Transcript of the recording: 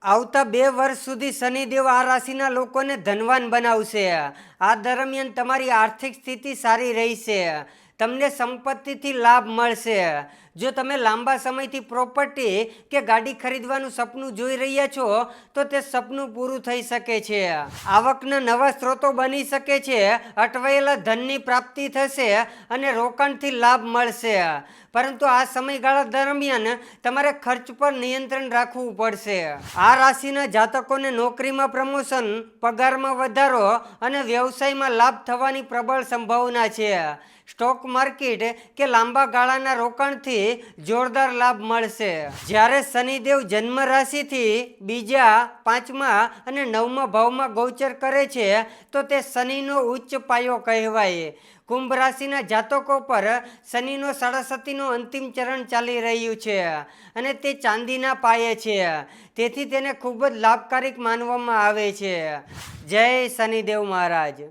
આવતા 2 વર્ષ સુધી શનિદેવ આ રાશિના લોકોને ધનવાન બનાવશે. આ દરમિયાન તમારી આર્થિક સ્થિતિ સારી રહેશે. તમને સંપત્તિથી લાભ મળશે. જો તમે લાંબા સમયથી પ્રોપર્ટી કે ગાડી ખરીદવાનું સપનું જોઈ રહ્યા છો તો તે સપનું પૂરું થઈ શકે છે. આવકના નવા સ્ત્રોતો બની શકે છે. અટવાયેલા ધનની પ્રાપ્તિ થશે અને રોકાણથી લાભ મળશે. પરંતુ આ સમયગાળા દરમિયાન તમારે ખર્ચ પર નિયંત્રણ રાખવું પડશે. આ રાશિના જાતકોને નોકરીમાં પ્રમોશન, પગારમાં વધારો અને વ્યવસાયમાં લાભ થવાની પ્રબળ સંભાવના છે. સ્ટોક માર્કેટ કે લાંબા ગાળાના રોકાણથી જોરદાર લાભ મળશે. જ્યારે શનિદેવ જન્મ રાશિથી બીજા, 5મા અને 9મા ભાવમાં ગોચર કરે છે તો તે શનિનો ઉચ્ચ પાયો કહેવાય. કુંભ રાશિના જાતકો પર શનિનો સાડાસતીનો અંતિમ ચરણ ચાલી રહ્યું છે અને તે ચાંદીના પાયે છે. તેથી તેને ખૂબ જ લાભકારક માનવામાં આવે છે. જય શનિદેવ મહારાજ.